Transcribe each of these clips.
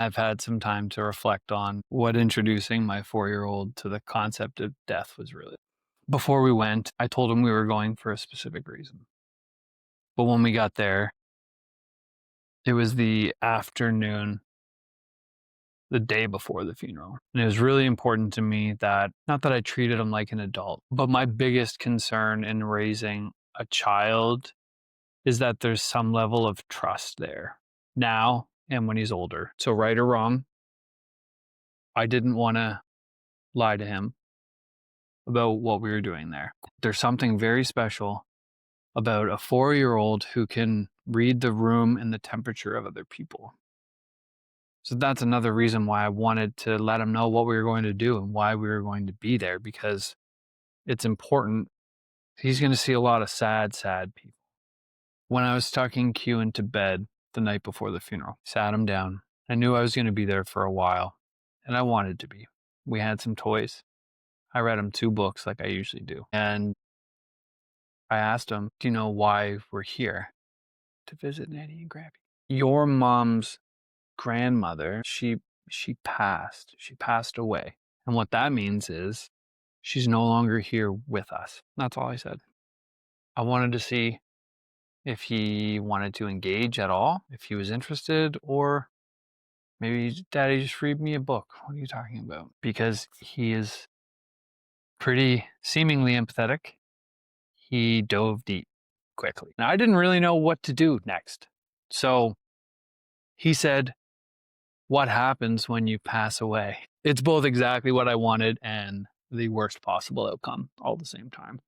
I've had some time to reflect on what introducing my 4-year-old to the concept of death was really. Before we went, I told him we were going for a specific reason. But when we got there, it was the afternoon, the day before the funeral. And it was really important to me that, not that I treated him like an adult, but my biggest concern in raising a child is that there's some level of trust there now and when he's older. So, right or wrong, I didn't want to lie to him about what we were doing there. There's something very special about a 4-year-old who can read the room and the temperature of other people. So that's another reason why I wanted to let him know what we were going to do and why we were going to be there, because it's important. He's going to see a lot of sad, sad people. When I was tucking Q into bed the night before the funeral, sat him down. I knew I was going to be there for a while, and I wanted to be. We had some toys. I read him 2 books like I usually do. And I asked him, "Do you know why we're here?" "To visit Nanny and Grampy." "Your mom's grandmother, she passed. She passed away. And what that means is she's no longer here with us." That's all I said. I wanted to see if he wanted to engage at all, if he was interested, or maybe Daddy just read me a book. What are you talking about? Because he is pretty seemingly empathetic. He dove deep quickly. Now, I didn't really know what to do next. So he said, "What happens when you pass away?" It's both exactly what I wanted and the worst possible outcome all at the same time.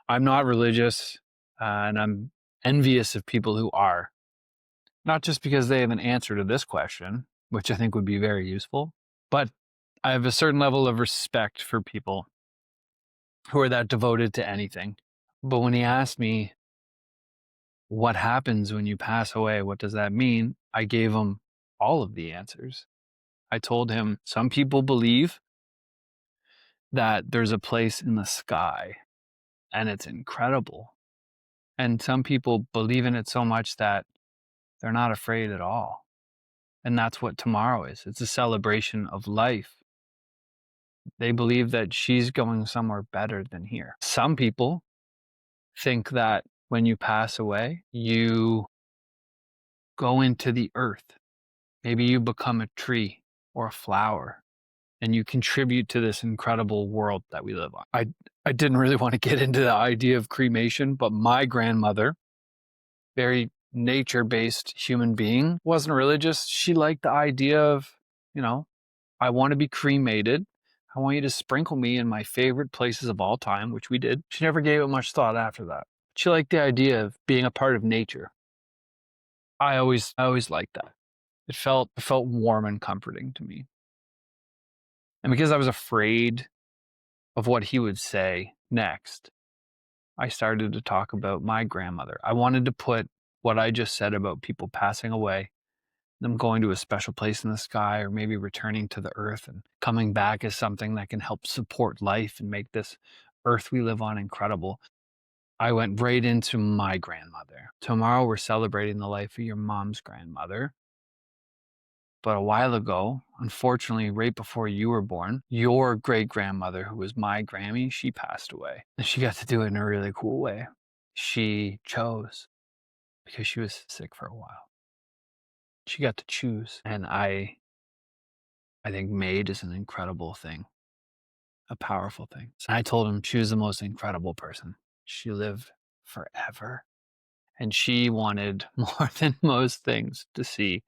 I'm not religious, and I'm envious of people who are, not just because they have an answer to this question, which I think would be very useful, but I have a certain level of respect for people who are that devoted to anything. But when he asked me, "What happens when you pass away? What does that mean?" I gave him all of the answers. I told him some people believe that there's a place in the sky and it's incredible. And some people believe in it so much that they're not afraid at all. And that's what tomorrow is. It's a celebration of life. They believe that she's going somewhere better than here. Some people think that when you pass away, you go into the earth. Maybe you become a tree or a flower and you contribute to this incredible world that we live on. I didn't really want to get into the idea of cremation, but my grandmother, very nature-based human being, wasn't religious. She liked the idea of, I want to be cremated. I want you to sprinkle me in my favorite places of all time, which we did. She never gave it much thought after that. She liked the idea of being a part of nature. I always liked that. It felt warm and comforting to me. And because I was afraid of what he would say next, I started to talk about my grandmother. I wanted to put what I just said about people passing away, them going to a special place in the sky, or maybe returning to the earth and coming back as something that can help support life and make this earth we live on incredible. I went right into my grandmother. Tomorrow we're celebrating the life of your mom's grandmother. But a while ago, unfortunately, right before you were born, your great grandmother, who was my Grammy, she passed away. And she got to do it in a really cool way. She chose because she was sick for a while. She got to choose. And I think made is an incredible thing, a powerful thing. So I told him she was the most incredible person. She lived forever. And she wanted more than most things to see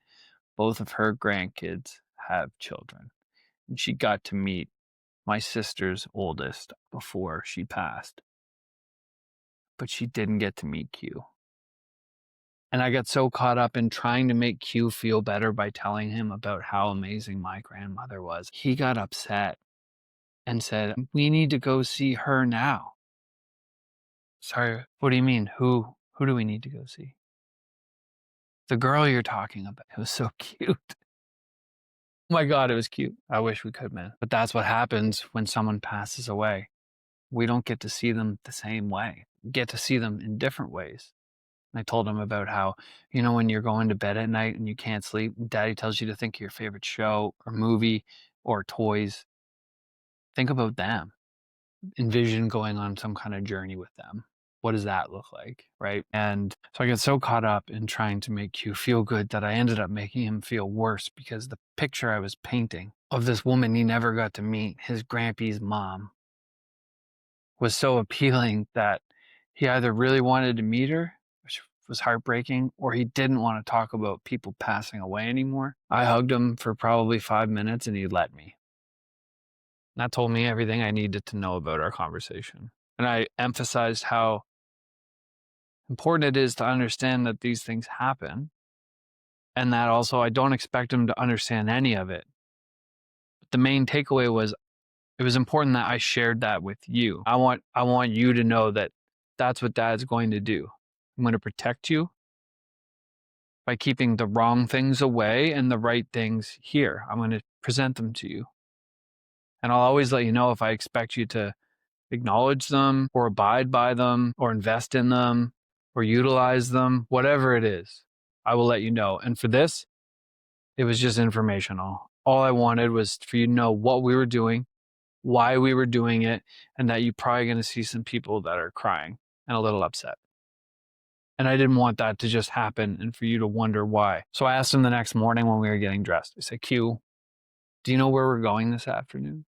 both of her grandkids have children. And she got to meet my sister's oldest before she passed. But she didn't get to meet Q. And I got so caught up in trying to make Q feel better by telling him about how amazing my grandmother was. He got upset and said, "We need to go see her now." "Sorry, what do you mean? Who do we need to go see?" "The girl you're talking about." It was so cute. Oh my God, it was cute. I wish we could, man. But that's what happens when someone passes away. We don't get to see them the same way. We get to see them in different ways. I told him about how, when you're going to bed at night and you can't sleep, daddy tells you to think of your favorite show or movie or toys. Think about them. Envision going on some kind of journey with them. What does that look like, right? And so I got so caught up in trying to make Q feel good that I ended up making him feel worse, because the picture I was painting of this woman he never got to meet, his grampy's mom, was so appealing that he either really wanted to meet her, which was heartbreaking, or he didn't want to talk about people passing away anymore. I hugged him for probably 5 minutes and he let me. That told me everything I needed to know about our conversation. And I emphasized how important it is to understand that these things happen, and that also I don't expect him to understand any of it. But the main takeaway was, it was important that I shared that with you. I want you to know that that's what Dad's going to do. I'm going to protect you by keeping the wrong things away and the right things here. I'm going to present them to you. And I'll always let you know if I expect you to acknowledge them or abide by them or invest in them or utilize them, whatever it is, I will let you know. And for this, it was just informational. All I wanted was for you to know what we were doing, why we were doing it, and that you're probably going to see some people that are crying and a little upset. And I didn't want that to just happen and for you to wonder why. So I asked him the next morning when we were getting dressed. I said, Q, do you know where we're going this afternoon?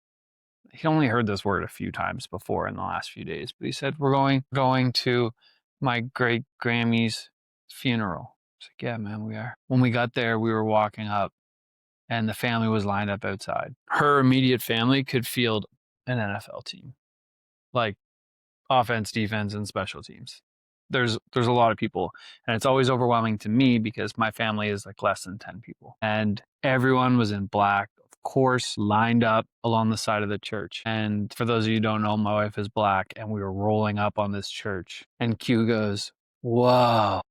He only heard this word a few times before in the last few days, but he said, we're going to my great Grammy's funeral. I was like, yeah, man, we are. When we got there, we were walking up and the family was lined up outside. Her immediate family could field an NFL team, like offense, defense, and special teams. There's a lot of people, and it's always overwhelming to me because my family is like less than 10 people, and everyone was in black, of course, lined up along the side of the church. And for those of you who don't know, my wife is black, and we were rolling up on this church, and Q goes, whoa,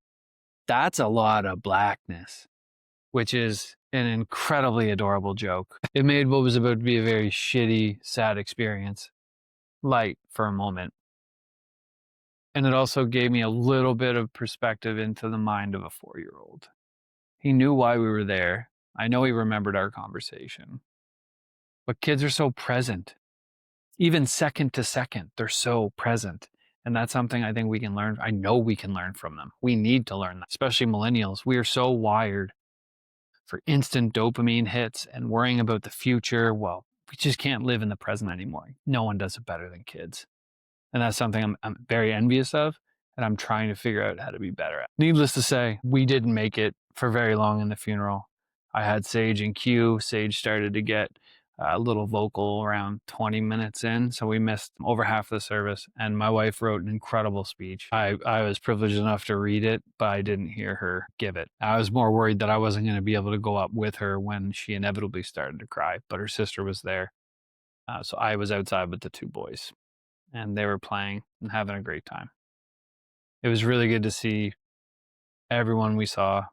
that's a lot of blackness, which is an incredibly adorable joke. It made what was about to be a very shitty, sad experience light for a moment. And it also gave me a little bit of perspective into the mind of a 4-year-old. He knew why we were there. I know he remembered our conversation. But kids are so present. Even second to second, they're so present. And that's something I think we can learn. I know we can learn from them. We need to learn that, especially millennials. We are so wired for instant dopamine hits and worrying about the future. Well, we just can't live in the present anymore. No one does it better than kids. And that's something I'm very envious of, and I'm trying to figure out how to be better at. Needless to say, we didn't make it for very long in the funeral. I had Sage and Q. Sage started to get a little vocal around 20 minutes in, so we missed over half the service, and my wife wrote an incredible speech. I was privileged enough to read it, but I didn't hear her give it. I was more worried that I wasn't going to be able to go up with her when she inevitably started to cry, but her sister was there. So I was outside with the two boys, and they were playing and having a great time. It was really good to see everyone we saw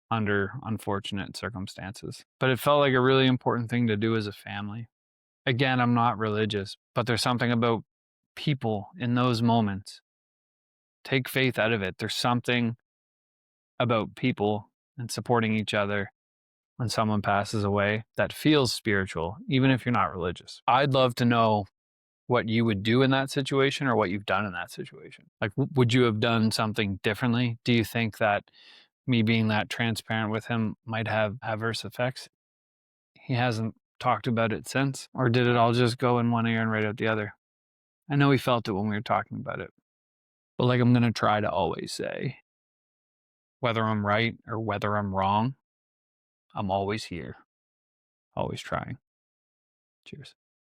under unfortunate circumstances, but it felt like a really important thing to do as a family. Again, I'm not religious, but there's something about people in those moments. Take faith out of it. There's something about people and supporting each other when someone passes away that feels spiritual, even if you're not religious. I'd love to know what you would do in that situation or what you've done in that situation. Like, would you have done something differently? Do you think that me being that transparent with him might have adverse effects? He hasn't talked about it since, or did it all just go in one ear and right out the other? I know he felt it when we were talking about it, but like I'm going to try to always say, whether I'm right or whether I'm wrong, I'm always here, always trying. Cheers.